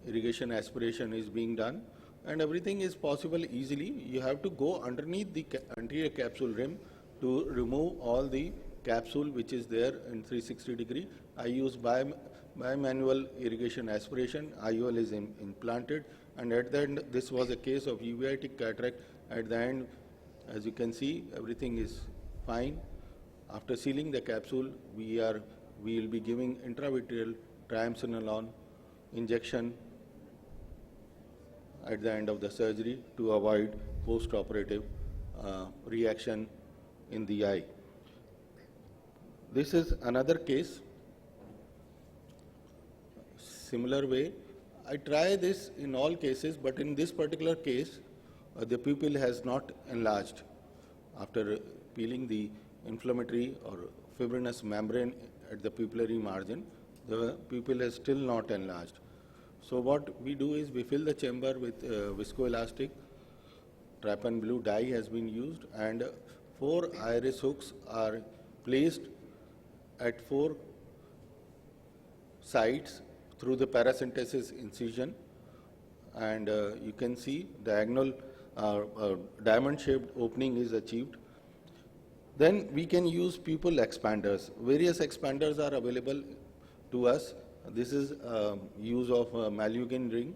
irrigation aspiration is being done, and everything is possible easily. You have to go underneath the anterior capsule rim to remove all the capsule which is there in 360 degree. I use bimanual irrigation aspiration. IOL is implanted, and at the end, this was a case of uveitic cataract. At the end, as you can see, everything is fine. After sealing the capsule, we will be giving intravitreal triamcinolone injection at the end of the surgery to avoid post-operative reaction in the eye. This is another case. Similar way, I try this in all cases, but in this particular case, the pupil has not enlarged. After peeling the inflammatory or fibrinous membrane at the pupillary margin, the pupil is still not enlarged. So what we do is we fill the chamber with viscoelastic. Trypan blue dye has been used, and 4 iris hooks are placed at 4 sides through the paracentesis incision, and you can see diagonal diamond shaped opening is achieved. Then we can use pupil expanders. Various expanders are available to us. This is use of Malyugin ring,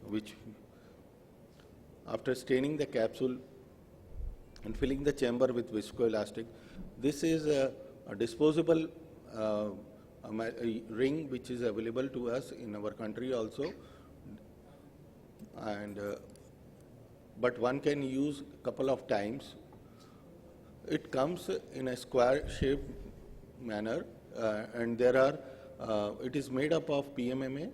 which after staining the capsule and filling the chamber with viscoelastic, this is a disposable ring which is available to us in our country also, and but one can use a couple of times. It comes in a square shaped manner, and there are it is made up of PMMA,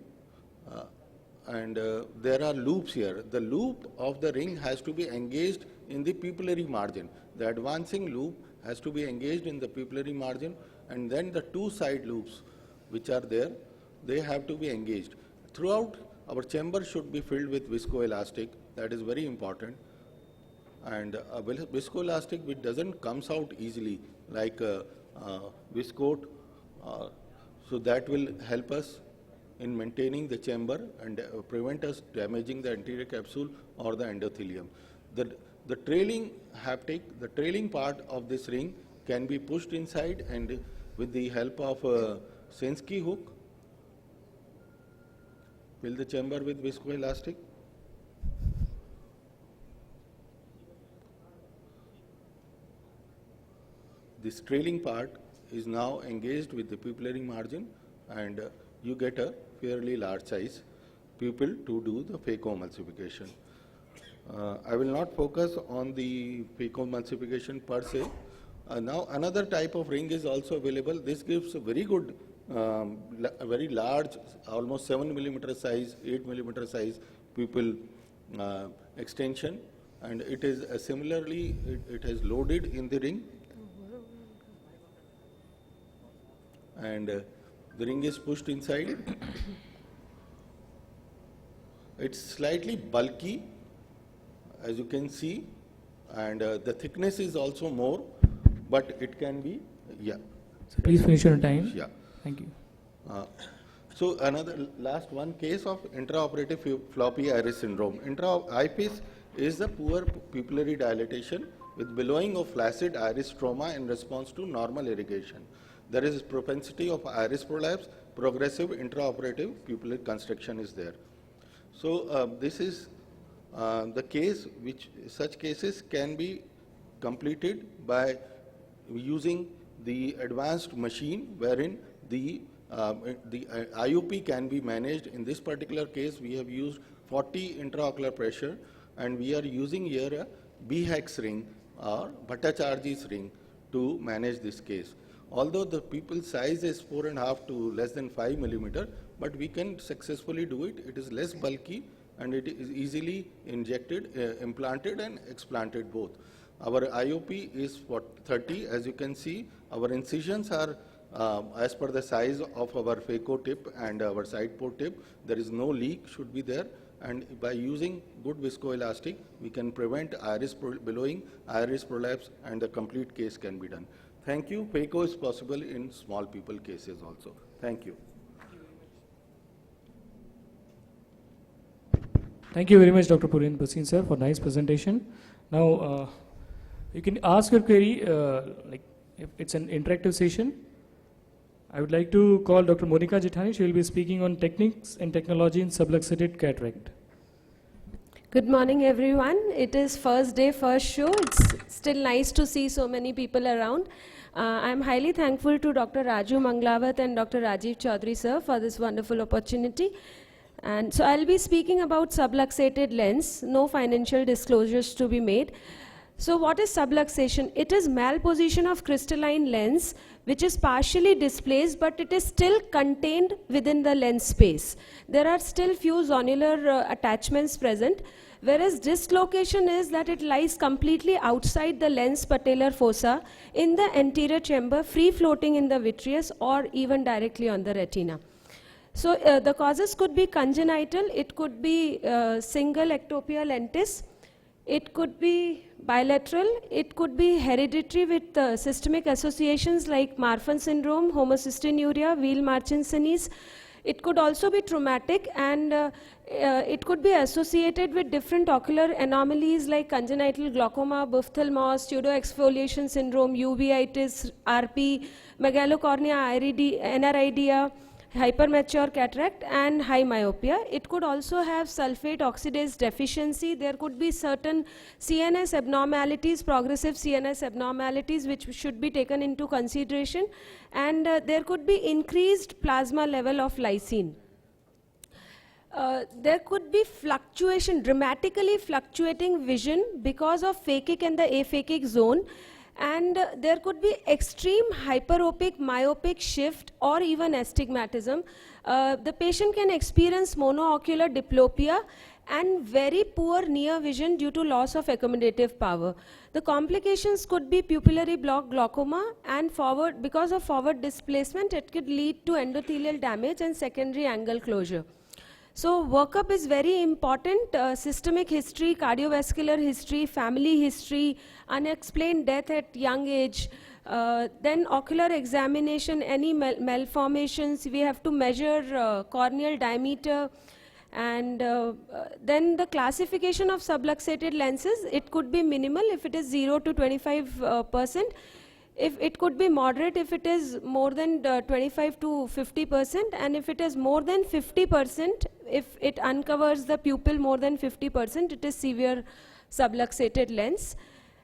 and there are loops here. The loop of the ring has to be engaged in the pupillary margin. The advancing loop has to be engaged in the pupillary margin, and then the 2 side loops which are there, they have to be engaged. Throughout, our chamber should be filled with viscoelastic. That is very important. And viscoelastic which doesn't comes out easily like viscoat, so that will help us in maintaining the chamber and prevent us damaging the anterior capsule or the endothelium. The trailing haptic, the trailing part of this ring can be pushed inside, and with the help of a Sensky hook, fill the chamber with viscoelastic. This trailing part is now engaged with the pupillary margin, and you get a fairly large size pupil to do the phacoemulsification. I will not focus on the phacoemulsification per se. Now another type of ring is also available. This gives a very good, a very large, almost 7 millimeter size, 8 millimeter size pupil extension, and it is similarly, it is loaded in the ring, and the ring is pushed inside. It's slightly bulky, as you can see, and the thickness is also more, but it can be, yeah. So please finish your time. Yeah. Thank you. So another last one case of intraoperative floppy iris syndrome. IFIS is the poor pupillary dilatation with billowing of flaccid iris stroma in response to normal irrigation. There is propensity of iris prolapse, progressive intraoperative pupillary constriction is there. So this is the case which such cases can be completed by using the advanced machine wherein the IOP can be managed. In this particular case, we have used 40 intraocular pressure, and we are using here a B-hex ring or Bhattacharjie's ring to manage this case. Although the pupil size is 4.5 to less than 5 millimeter, but we can successfully do it. It is less bulky and it is easily injected, implanted and explanted both. Our IOP is for 30. As you can see, our incisions are as per the size of our phaco tip and our side port tip. There is no leak should be there, and by using good viscoelastic, we can prevent iris billowing, iris prolapse, and the complete case can be done. Thank you. Phaco is possible in small people cases also. Thank you. Thank you very much, Dr. Purin Basin sir, for nice presentation. Now, you can ask your query, like if it's an interactive session. I would like to call Dr. Monika Jethani. She will be speaking on techniques and technology in subluxated cataract. Good morning, everyone. It is first day, first show. It's still nice to see so many people around. I'm highly thankful to Dr. Raju Manglawat and Dr. Rajiv Chaudhary, sir, for this wonderful opportunity. And so I'll be speaking about subluxated lens, no financial disclosures to be made. So what is subluxation? It is malposition of crystalline lens which is partially displaced, but it is still contained within the lens space. There are still few zonular attachments present, whereas dislocation is that it lies completely outside the lens patellar fossa in the anterior chamber, free floating in the vitreous or even directly on the retina. So the causes could be congenital, it could be single ectopia lentis, it could be bilateral, it could be hereditary with systemic associations like Marfan syndrome, homocystinuria, Weil-Marchinson. It could also be traumatic, and it could be associated with different ocular anomalies like congenital glaucoma, ophthalmos, pseudoexfoliation syndrome, uveitis, RP, megalocornea, NRIDEA, hypermature cataract and high myopia. It could also have sulfate oxidase deficiency. There could be certain CNS abnormalities, progressive CNS abnormalities which should be taken into consideration, and there could be increased plasma level of lysine. There could be fluctuation, dramatically fluctuating vision because of phakic and the aphakic zone. And there could be extreme hyperopic, myopic shift or even astigmatism. The patient can experience monoocular diplopia and very poor near vision due to loss of accommodative power. The complications could be pupillary block glaucoma, and because of forward displacement, it could lead to endothelial damage and secondary angle closure. So workup is very important. Systemic history, cardiovascular history, family history, unexplained death at young age, then ocular examination, any malformations, we have to measure corneal diameter, and then the classification of subluxated lenses, it could be minimal if it is 0 to 25%. If it could be moderate if it is more than 25 to 50%, and if it is more than 50%, if it uncovers the pupil more than 50%, it is severe subluxated lens.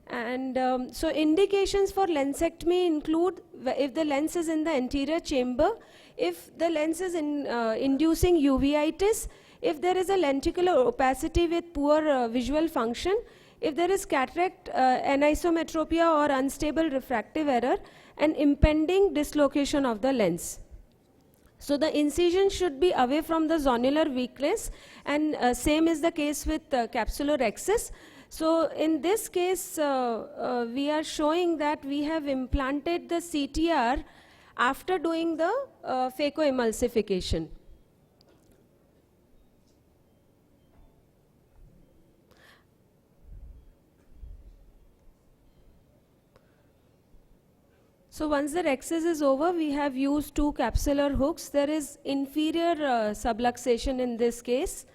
And so indications for lensectomy include if the lens is in the anterior chamber, if the lens is inducing uveitis, if there is a lenticular opacity with poor visual function, if there is cataract, anisometropia or unstable refractive error, and impending dislocation of the lens. So the incision should be away from the zonular weakness, and same is the case with capsular Rhexis. So in this case, we are showing that we have implanted the CTR after doing the phacoemulsification. So once the Rhexis is over, we have used 2 capsular hooks. There is inferior subluxation in this case.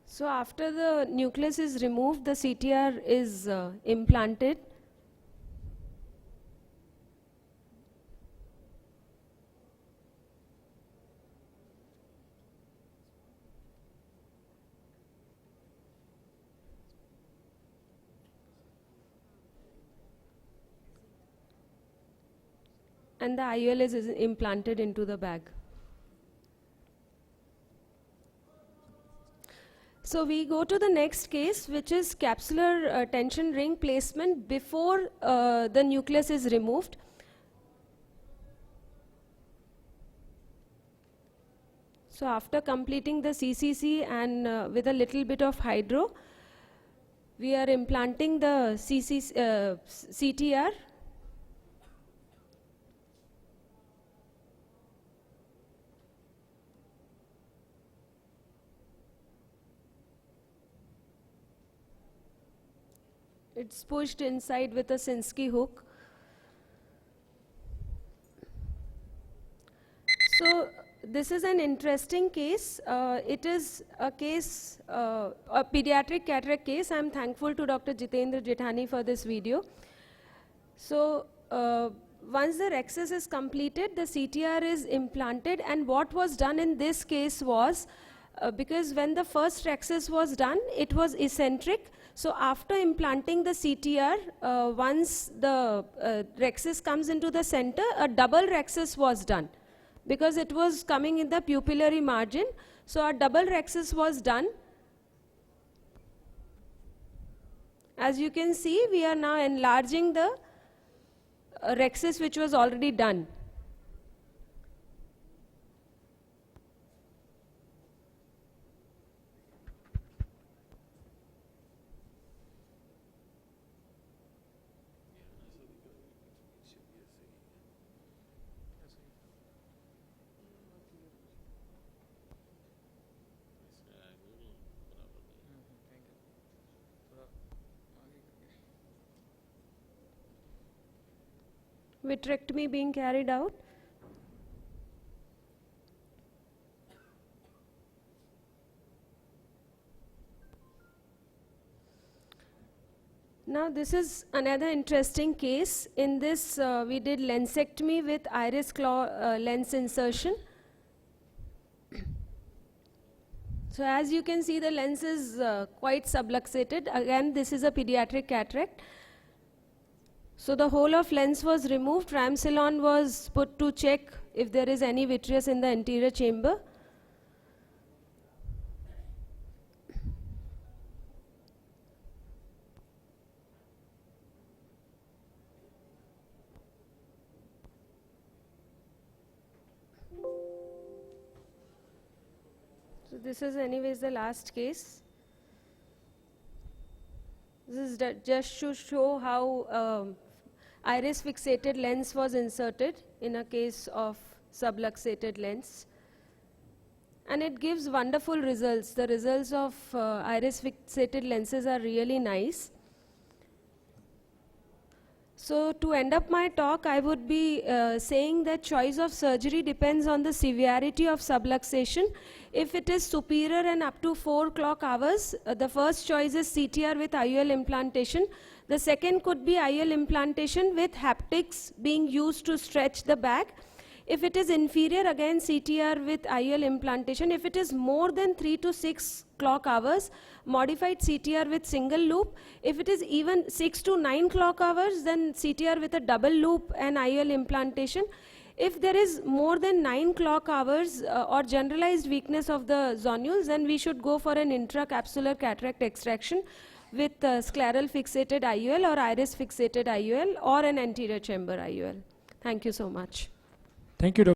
So after the nucleus is removed, the CTR is implanted. And the IOL is implanted into the bag. So we go to the next case, which is capsular tension ring placement before the nucleus is removed. So after completing the CCC and with a little bit of hydro, We are implanting the CTR. It's pushed inside with a Sinskey hook. So this is an interesting case. It is a case, a pediatric cataract case. I'm thankful to Dr. Jitendra Jethani for this video. So once the Rhexis is completed, the CTR is implanted, and what was done in this case was, because when the first Rhexis was done, it was eccentric. So after implanting the CTR, once the Rhexis comes into the center, a double Rhexis was done, because it was coming in the pupillary margin. So a double Rhexis was done. As you can see, we are now enlarging the Rhexis which was already done. Vitrectomy being carried out. Now this is another interesting case. In this we did lensectomy with iris claw lens insertion. So as you can see, the lens is quite subluxated. Again, this is a pediatric cataract. So the whole of lens was removed. Ramsilon was put to check if there is any vitreous in the anterior chamber. So this is anyways the last case. This is just to show how iris fixated lens was inserted in a case of subluxated lens. And it gives wonderful results. The results of iris fixated lenses are really nice. So to end up my talk, I would be saying that choice of surgery depends on the severity of subluxation. If it is superior and up to 4 clock hours, the first choice is CTR with IOL implantation. The second could be IOL implantation with haptics being used to stretch the back. If it is inferior, again CTR with IOL implantation. If it is more than 3 to 6 clock hours, modified CTR with single loop. If it is even 6 to 9 clock hours, then CTR with a double loop and IOL implantation. If there is more than 9 clock hours or generalized weakness of the zonules, then we should go for an intracapsular cataract extraction with scleral fixated IOL or iris fixated IOL or an anterior chamber IOL. Thank you so much. Thank you, Dr.